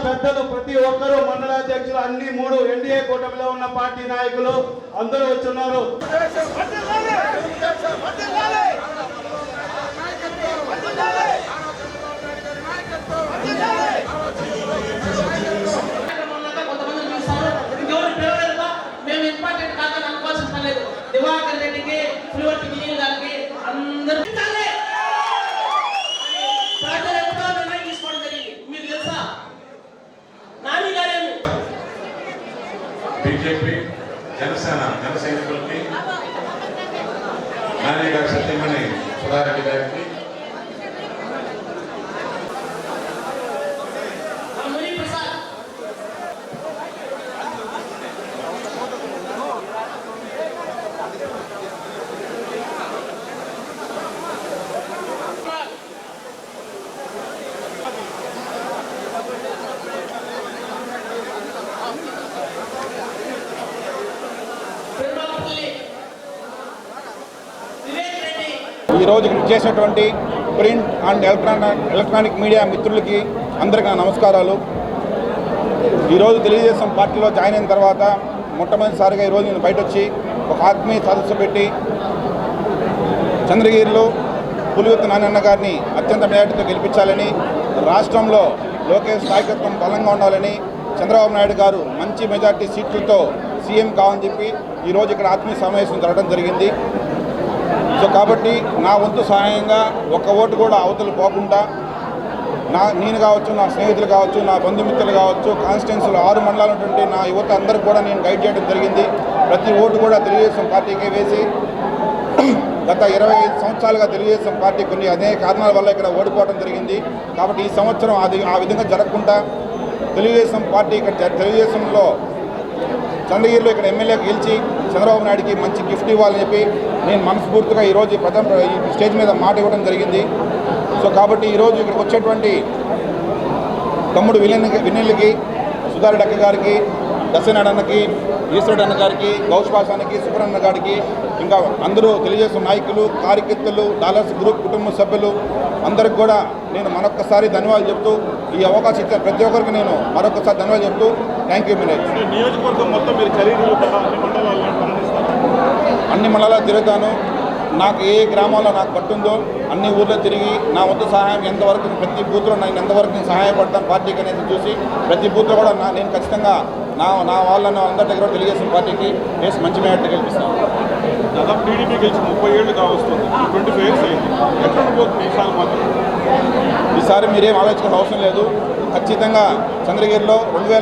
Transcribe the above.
పెద్దలు ప్రతి ఒక్కరూ మండలాధ్యక్షులు అన్ని 3 ఎన్డీఏ కూటమిలో ఉన్న పార్టీ నాయకులు అందరూ వచ్చున్నారు. దివాకర్ రెడ్డికి పులివర్తి విజయ్ గారికి అందరూ తీసుకోవడం జరిగింది. మీకు తెలుసా నాని గారేమి బీజేపీ జన సైనికులకి నాని గారి సత్యమణి సుధారెడ్డి గారికి ఈరోజు చేసినటువంటి ప్రింట్ అండ్ ఎలక్ట్రానిక్ మీడియా మిత్రులకి అందరికీ నమస్కారాలు. ఈరోజు తెలుగుదేశం పార్టీలో జాయిన్ అయిన తర్వాత మొట్టమొదటిసారిగా ఈరోజు నేను బయట వచ్చి ఒక ఆత్మీయ సదస్సు పెట్టి చంద్రగిరిలో పులివెత్తు నారాయణ గారిని అత్యంత మెజార్టీతో గెలిపించాలని, రాష్ట్రంలో లోకేష్ నాయకత్వం బలంగా ఉండాలని, చంద్రబాబు నాయుడు గారు మంచి మెజార్టీ సీట్లతో సీఎం కావాలని చెప్పి ఈరోజు ఇక్కడ ఆత్మీయ సమావేశం జరగడం జరిగింది. సో కాబట్టి నా వంతు సహాయంగా ఒక్క ఓటు కూడా అవతలు పోకుండా నేను కావచ్చు, నా స్నేహితులు కావచ్చు, నా బంధుమిత్రులు కావచ్చు, కాన్స్టిట్యున్సీలో 6 మండలాలు ఉన్నటువంటి నా యువత అందరికీ కూడా నేను గైడ్ చేయడం జరిగింది. ప్రతి ఓటు కూడా తెలుగుదేశం పార్టీకే వేసి గత 25 సంవత్సరాలుగా తెలుగుదేశం పార్టీ కొన్ని అనేక కారణాల వల్ల ఇక్కడ ఓడిపోవడం జరిగింది. కాబట్టి ఈ సంవత్సరం ఆ విధంగా జరగకుండా తెలుగుదేశం పార్టీ ఇక్కడ తెలుగుదేశంలో చంద్రగిరిలో ఇక్కడ ఎమ్మెల్యేకి గెలిచి చంద్రబాబు నాయుడికి మంచి గిఫ్ట్ ఇవ్వాలని చెప్పి నేను మనస్ఫూర్తిగా ఈరోజు ఈ స్టేజ్ మీద మాట ఇవ్వడం జరిగింది. సో కాబట్టి ఈరోజు ఇక్కడికి వచ్చేటువంటి తమ్ముడు వినీల్కి, సుధారెడ్డి అక్క గారికి, దశనాడు అన్నకి, ఈశ్వరుడు అన్న గారికి, గౌష్పాసానికి, సుబ్రహ్మణ్య గారికి, ఇంకా అందరూ తెలుగుదేశం నాయకులు, కార్యకర్తలు, డాలర్స్ గ్రూప్ కుటుంబ సభ్యులు అందరికి కూడా నేను మరొకసారి ధన్యవాదాలు చెప్తూ, ఈ అవకాశం ఇచ్చిన ప్రతి ఒక్కరికి నేను మరొకసారి ధన్యవాదాలు చెప్తూ థ్యాంక్ యూ వినయ్. నియోజకవర్గం మొత్తం మీరు ఖరీదులు అన్ని మండలాలు తిరుగుతాను. నాకు ఏ గ్రామాల్లో నాకు పట్టుందో అన్ని ఊర్లో తిరిగి నా వంతు సహాయం ఎంతవరకు ప్రతి బూత్లో నేను ఎంతవరకు నేను సహాయపడతాను పార్టీకి అనేది చూసి ప్రతి బూత్లో కూడా నేను ఖచ్చితంగా నా వాళ్ళను అందరి దగ్గర తెలుగుదేశం పార్టీకి వేసి మంచి మేట గెలిపిస్తాను. దాదాపు టీడీపీ గెలిచి 30 ఏళ్ళు కావస్తుంది, 25 years అయింది. ఎక్కడ పోతుంది ఈసారి మాత్రం? ఈసారి మీరేం ఆలోచించాల్సిన అవసరం లేదు. ఖచ్చితంగా చంద్రగిరిలో 2000